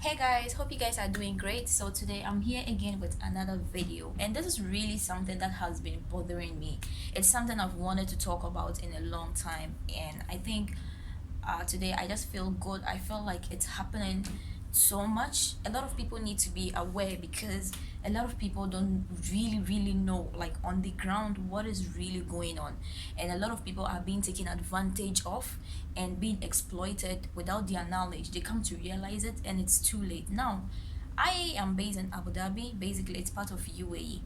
Hey guys, hope you guys are doing great. So today I'm here again with another video, and this is really something that has been bothering me. It's something I've wanted to talk about in a long time, and I think today I just feel good. I feel like it's happening so much. A lot of people need to be aware because a lot of people don't really know, like on the ground, what is really going on, and a lot of people are being taken advantage of and being exploited without their knowledge. They come to realize it and it's too late. Now I am based in Abu Dhabi. Basically it's part of UAE,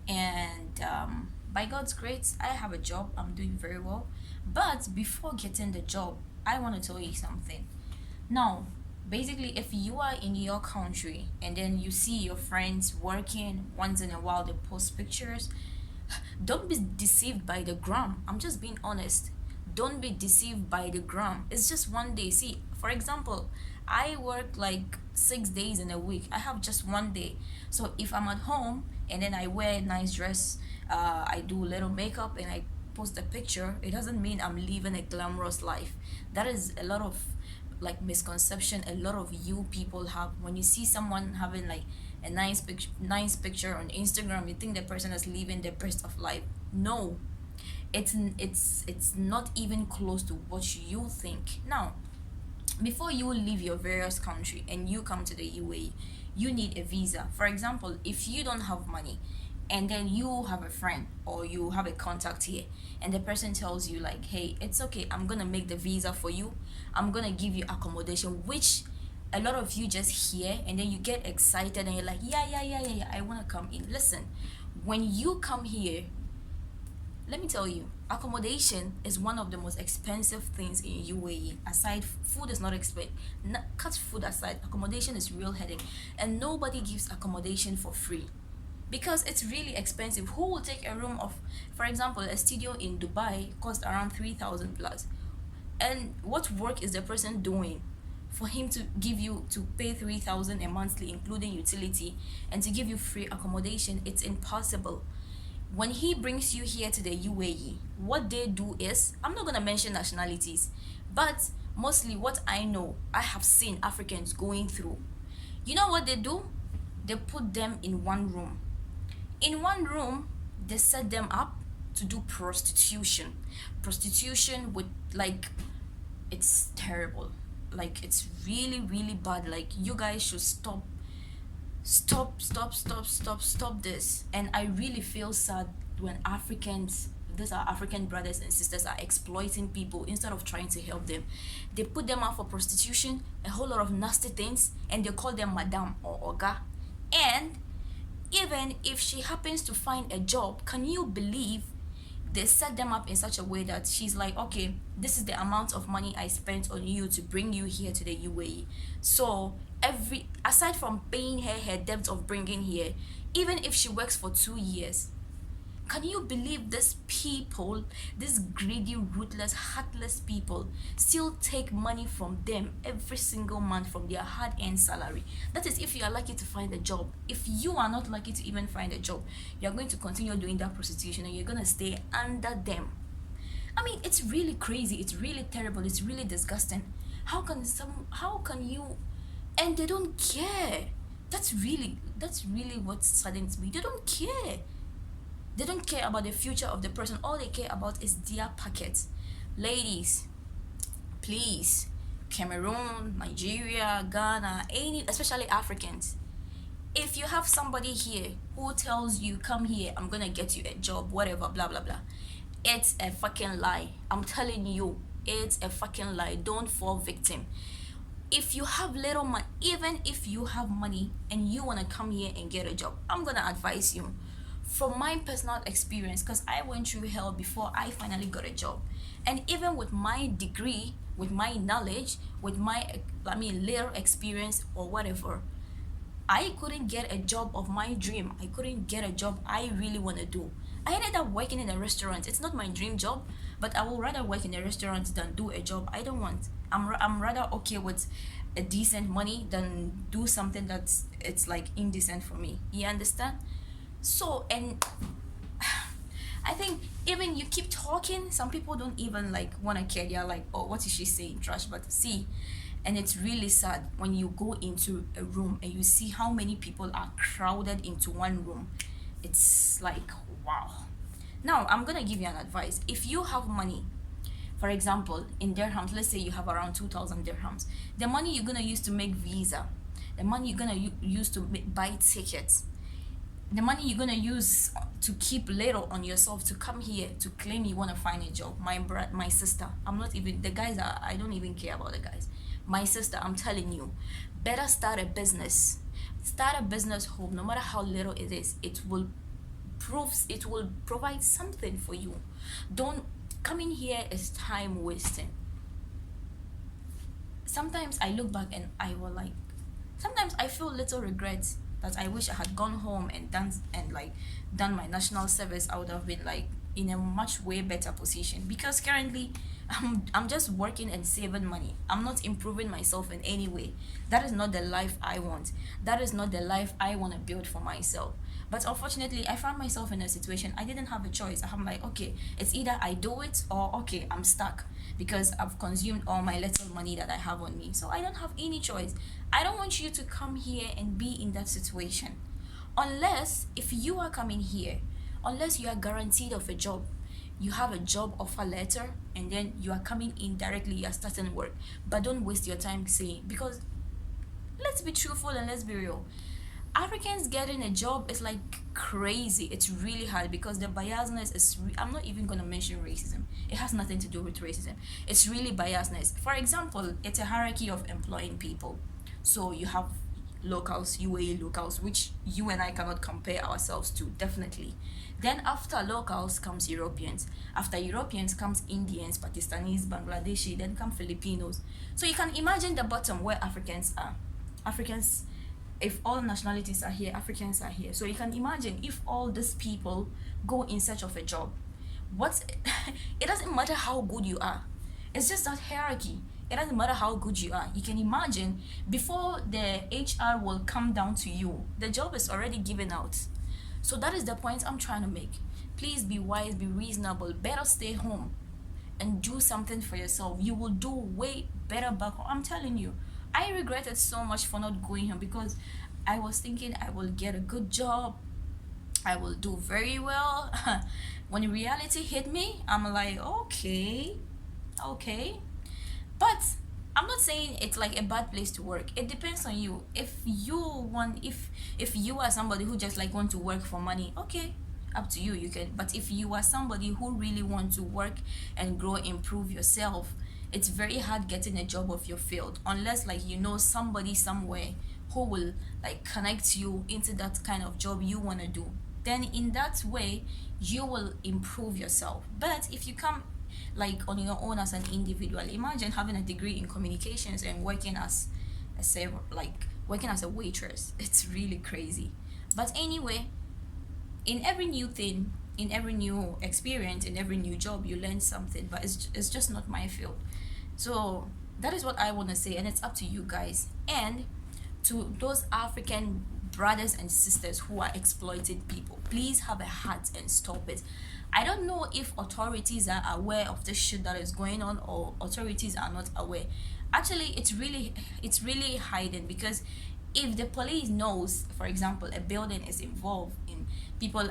and by God's grace I have a job. I'm doing very well, but before getting the job I want to tell you something. Now, basically, if you are in your country and then you see your friends working once in a while, they post pictures, don't be deceived by the gram. I'm just being honest. Don't be deceived by the gram. It's just one day. See, for example, I work like 6 days in a week. I have just one day. So if I'm at home and then I wear a nice dress, I do a little makeup and I post a picture, it doesn't mean I'm living a glamorous life. That is a lot of like misconception a lot of you people have. When you see someone having like a nice picture on Instagram, you think the person is living the best of life. No, it's not even close to what you think. Now, before you leave your various country and you come to the UAE, you need a visa. For example, if you don't have money and then you have a friend or you have a contact here and the person tells you like, hey, it's okay, I'm gonna make the visa for you, I'm gonna give you accommodation, which a lot of you just hear and then you get excited and you're like, yeah, I want to come in. Listen, when you come here, let me tell you, accommodation is one of the most expensive things in UAE. Aside, food is not expensive. Cut food aside, accommodation is real headache, and nobody gives accommodation for free because it's really expensive. Who will take a room of, for example, a studio in Dubai costs around 3,000 plus, and what work is the person doing for him to give you to pay 3,000 a monthly including utility and to give you free accommodation? It's impossible. When he brings you here to the UAE, what they do is, I'm not gonna mention nationalities, but mostly what I know, I have seen Africans going through. You know what they do? They put them in one room. In one room, they set them up to do prostitution. Prostitution with like, it's terrible. Like it's really bad. Like you guys should stop this. And I really feel sad when Africans, these are African brothers and sisters, are exploiting people instead of trying to help them. They put them out for prostitution, a whole lot of nasty things, and they call them madam or oga. And even if she happens to find a job, can you believe they set them up in such a way that she's like, okay, this is the amount of money I spent on you to bring you here to the UAE. So every, aside from paying her debt of bringing here, even if she works for 2 years, can you believe these people, these greedy, ruthless, heartless people, still take money from them every single month from their hard-earned salary? That is if you are lucky to find a job. If you are not lucky to even find a job, you are going to continue doing that prostitution and you're going to stay under them. I mean, it's really crazy. It's really terrible. It's really disgusting. How can you, and they don't care. That's really what saddens me. They don't care. They don't care about the future of the person. All they care about is their pockets. Ladies, please, Cameroon, Nigeria, Ghana, any, especially Africans, if you have somebody here who tells you, come here, I'm gonna get you a job, whatever, blah blah blah, it's a fucking lie. I'm telling you, it's a fucking lie. Don't fall victim. If you have little money, even if you have money and you want to come here and get a job, I'm gonna advise you from my personal experience, because I went through hell before I finally got a job. And even with my degree, with my knowledge, with my, I mean, little experience or whatever, I couldn't get a job of my dream. I couldn't get a job I really want to do. I ended up working in a restaurant. It's not my dream job, but I will rather work in a restaurant than do a job I don't want. I'm rather okay with a decent money than do something that's, it's like indecent for me. You understand? So, and I think even you keep talking, some people don't even like want to care. They're like, oh, what is she saying, trash? But see, And it's really sad when you go into a room and you see how many people are crowded into one room. It's like, wow. Now, I'm gonna give you an advice. If you have money, for example, in dirhams, let's say you have around 2,000 dirhams, the money you're gonna use to make visa, the money you're gonna use to buy tickets, the money you're gonna use to keep little on yourself to come here to claim you want to find a job. My sister, I'm not even the guys are, I don't even care about the guys. My sister, I'm telling you, better start a business. Start a business home, no matter how little it is. It will provide something for you. Don't coming here is time wasting. Sometimes I look back and I will like, sometimes I feel little regrets that I wish I had gone home and done my national service. I would have been like in a much way better position, because currently I'm just working and saving money. I'm not improving myself in any way. That is not the life I want. That is not the life I want to build for myself. But unfortunately, I found myself in a situation I didn't have a choice. I'm like, okay, it's either I do it or okay, I'm stuck because I've consumed all my little money that I have on me. So I don't have any choice. I don't want you to come here and be in that situation. Unless if you are coming here, unless you are guaranteed of a job, you have a job offer letter, and then you are coming in directly, you are starting work. But don't waste your time saying, because let's be truthful and let's be real. Africans getting a job is like crazy. It's really hard because the biasness is. I'm not even gonna mention racism. It has nothing to do with racism. It's really biasness. For example, it's a hierarchy of employing people. So you have locals, UAE locals, which you and I cannot compare ourselves to, definitely. Then after locals comes Europeans. After Europeans comes Indians, Pakistanis, Bangladeshi, then come Filipinos. So you can imagine the bottom where Africans are. Africans, if all nationalities are here, Africans are here. So you can imagine if all these people go in search of a job. What's it doesn't matter how good you are. It's just that hierarchy. It doesn't matter how good you are. You can imagine before the HR will come down to you, the job is already given out. So that is the point I'm trying to make. Please be wise, be reasonable. Better stay home and do something for yourself. You will do way better back home. I'm telling you. I regretted so much for not going home because I was thinking I will get a good job. I will do very well. When reality hit me, I'm like, okay. But I'm not saying it's like a bad place to work. It depends on you. If you are somebody who just like want to work for money, okay, up to you, you can. But if you are somebody who really want to work and grow, improve yourself, it's very hard getting a job of your field unless like you know somebody somewhere who will like connect you into that kind of job you want to do. Then in that way you will improve yourself. But if you come like on your own as an individual, imagine having a degree in communications and working as a server, like working as a waitress. It's really crazy. But anyway, in every new thing, in every new experience, in every new job, you learn something. But it's just not my field. So that is what I want to say, and it's up to you guys. And to those African brothers and sisters who are exploiting people, please have a heart and stop it. I don't know if authorities are aware of this shit that is going on, or authorities are not aware. Actually, it's really hidden, because if the police knows, for example, a building is involved in people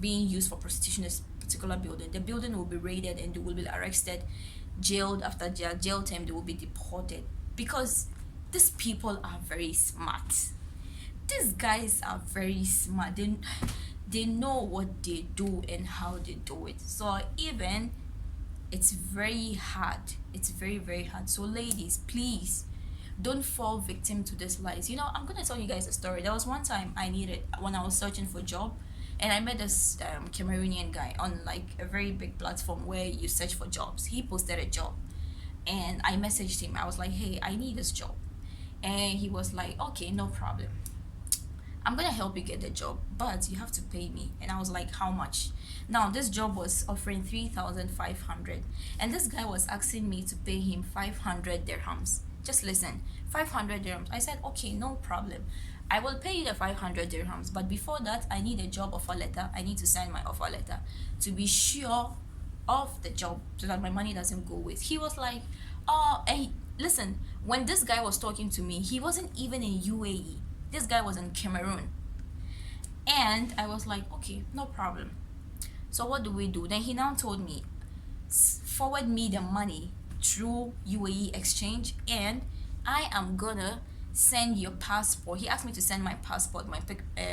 being used for prostitution, this particular building, the building will be raided and they will be arrested, jailed. After their jail time, they will be deported, because these people are very smart. These guys are very smart. They know what they do and how they do it. So even it's very hard. It's very, very hard. So ladies, please don't fall victim to these lies. I'm gonna tell you guys a story. There was one time when I was searching for a job, and I met this Cameroonian guy on like a very big platform where you search for jobs. He posted a job, and I messaged him. I was like, hey, I need this job. And he was like, okay, no problem, I'm gonna help you get the job, but you have to pay me. And I was like, how much? Now this job was offering 3,500, and this guy was asking me to pay him 500 dirhams. Just listen, 500 dirhams. I said, okay, no problem, I will pay you the 500 dirhams, but before that I need a job offer letter. I need to sign my offer letter to be sure of the job, so that my money doesn't go waste. He was like, oh, and Listen, when this guy was talking to me, he wasn't even in UAE. This guy was in Cameroon. And I was like, okay, no problem. So what do we do? Then he now told me, forward me the money through UAE exchange, and I am gonna send your passport. He asked me to send my passport, my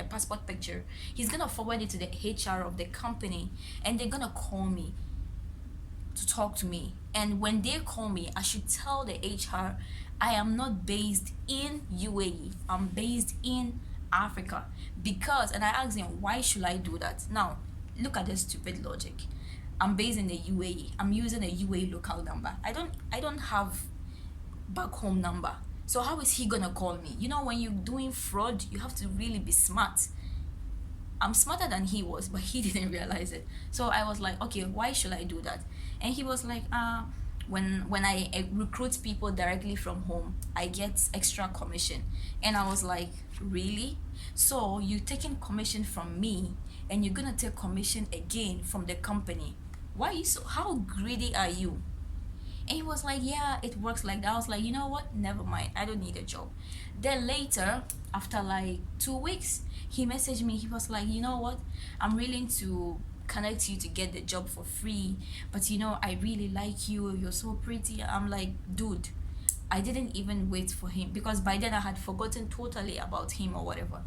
passport picture. He's gonna forward it to the HR of the company, and they're gonna call me to talk to me. And when they call me, I should tell the HR I am not based in UAE. I'm based in Africa. Because, and I asked him, why should I do that? Now, look at this stupid logic. I'm based in the UAE. I'm using a UAE local number. I don't have back home number. So how is he gonna call me? You know, when you're doing fraud, you have to really be smart. I'm smarter than he was, but he didn't realize it. So I was like, okay, why should I do that? And he was like, when I recruit people directly from home, I get extra commission. And I was like, really? So you're taking commission from me, and you're gonna take commission again from the company? Why are you so? How greedy are you? And he was like, yeah, it works like that. I was like, you know what? Never mind. I don't need a job. Then later, after like 2 weeks, he messaged me. He was like, you know what? I'm willing to connect you to get the job for free. But you know, I really like you. You're so pretty. I'm like, dude, I didn't even wait for him, because by then I had forgotten totally about him or whatever.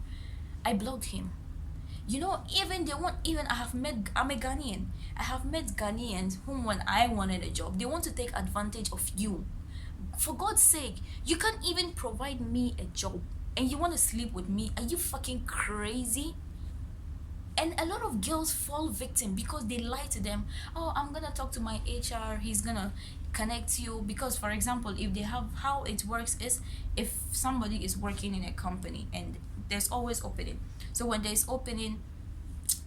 I blocked him. You know, even they won't even, I'm a Ghanaian. I have met Ghanaians whom, when I wanted a job, they want to take advantage of you. For God's sake, you can't even provide me a job and you want to sleep with me. Are you fucking crazy? And a lot of girls fall victim because they lie to them. Oh, I'm gonna talk to my HR, he's gonna connect you. Because, for example, if they have, how it works is, if somebody is working in a company and there's always opening, so when there's opening,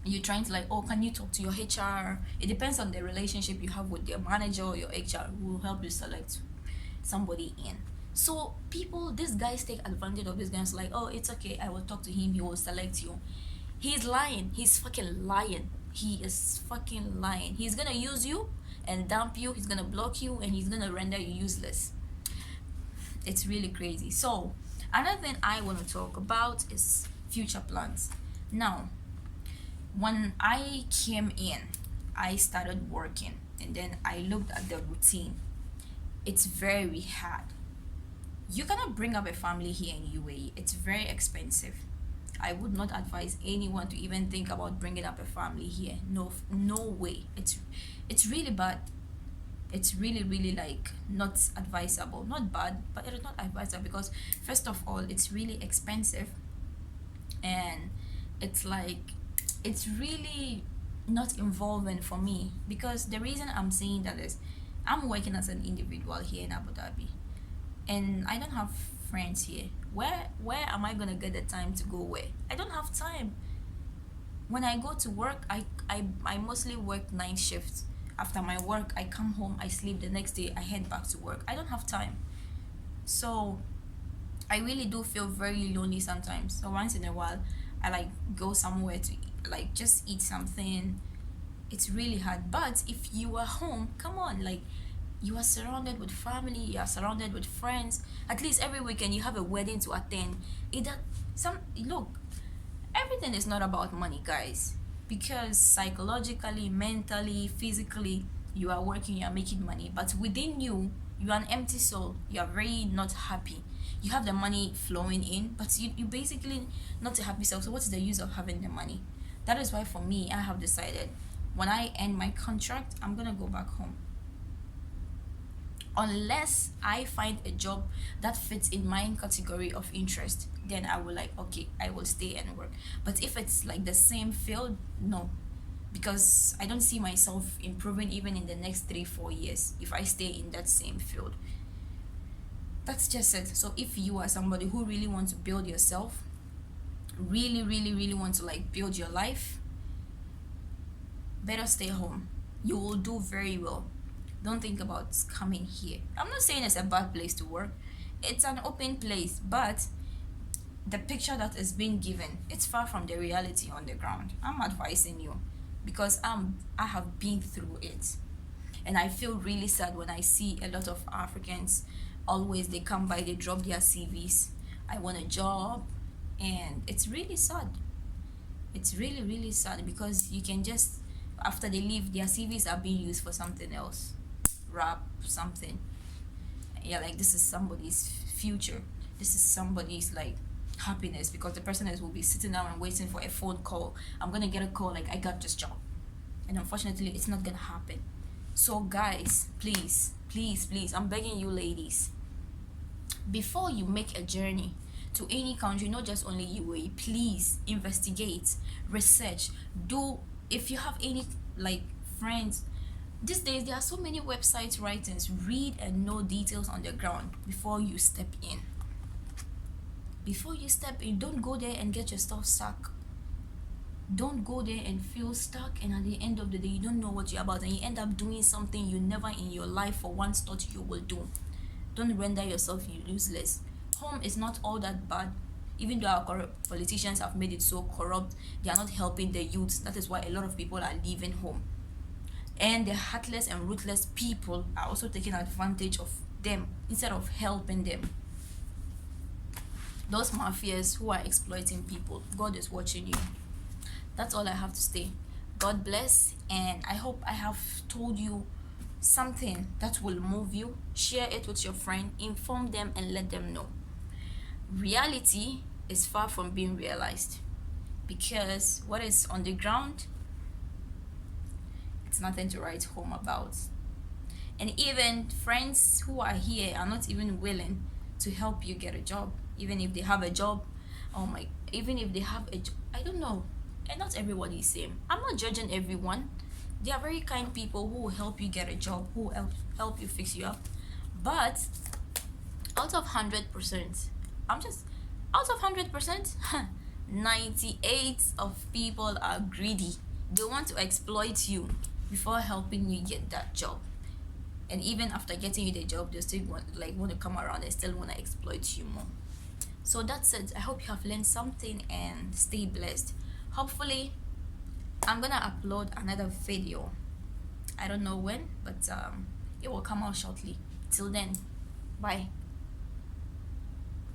you're trying to like, oh, can you talk to your HR? It depends on the relationship you have with your manager or your HR, who will help you select somebody in. So people, these guys take advantage of this guys, like, oh, it's okay, I will talk to him, he will select you. He's lying. He's fucking lying. He is fucking lying. He's gonna use you and dump you. He's gonna block you, and he's gonna render you useless. It's really crazy. So another thing I want to talk about is future plans. Now, when I came in, I started working, and then I looked at the routine. It's very hard. You cannot bring up a family here in UAE. It's very expensive. I would not advise anyone to even think about bringing up a family here. No, no way. It's really bad. It's really, really like not advisable. Not bad, but it is not advisable, because first of all, it's really expensive, and it's like, it's really not involving for me. Because the reason I'm saying that is, I'm working as an individual here in Abu Dhabi, and I don't have friends here. Where am I gonna get the time to go where? I don't have time. When I go to work, I mostly work night shifts. After my work, I come home, I sleep. The next day, I head back to work. I don't have time. So I really do feel very lonely sometimes. So once in a while, I like go somewhere to like just eat something. It's really hard. But if you are home, come on, like, you are surrounded with family, you are surrounded with friends. At least every weekend you have a wedding to attend. Either some look, everything is not about money, guys. Because psychologically, mentally, physically, you are working, you are making money. But within you, you are an empty soul. You are very not happy. You have the money flowing in, but you basically not a happy self. So what is the use of having the money? That is why for me, I have decided, when I end my contract, I'm gonna go back home. Unless I find a job that fits in my category of interest, then I will like, okay, I will stay and work. But if it's like the same field, no, because I don't see myself improving even in the next 3-4 years if I stay in that same field. That's just it. So if you are somebody who really wants to build yourself, really, really, really want to like build your life, better stay home. You will do very well. Don't think about coming here. I'm not saying it's a bad place to work. It's an open place, but the picture that is being given, it's far from the reality on the ground. I'm advising you, because I have been through it, and I feel really sad when I see a lot of Africans Always they come by, they drop their CVs. I want a job. And it's really sad. It's really, really sad, because you can just, after they leave, their CVs are being used for something else. Rap, something. Yeah, like this is somebody's future. This is somebody's like happiness, because the person will be sitting down and waiting for a phone call. I'm gonna get a call like, I got this job. And unfortunately, it's not gonna happen. So guys, please, please, please, I'm begging you ladies, before you make a journey to any country, not just only UAE, please investigate, research, do. If you have any like friends, these days there are so many websites writings, read and know details on the ground before you step in. Before you step in, don't go there and get your stuff stuck. Don't go there and feel stuck, and at the end of the day you don't know what you're about, and you end up doing something you never in your life for once thought you will do. Don't render yourself useless. Home is not all that bad. Even though our corrupt politicians have made it so corrupt, they are not helping the youths. That is why a lot of people are leaving home. And the heartless and ruthless people are also taking advantage of them instead of helping them. Those mafias who are exploiting people, God is watching you. That's all I have to say. God bless, and I hope I have told you something that will move you. Share it with your friend, inform them, and let them know. Reality is far from being realized, because what is on the ground, it's nothing to write home about. And even friends who are here are not even willing to help you get a job, even if they have a job. Even if they have a job, I don't know. And not everybody is same. I'm not judging everyone. There are very kind people who will help you get a job, who will help you fix you up. But out of 100%, out of 100%, 98 of people are greedy. They want to exploit you before helping you get that job. And even after getting you the job, they still want to come around and still want to exploit you more. So that's it. I hope you have learned something, and stay blessed. Hopefully, I'm gonna upload another video. I don't know when, but it will come out shortly. Till then, bye.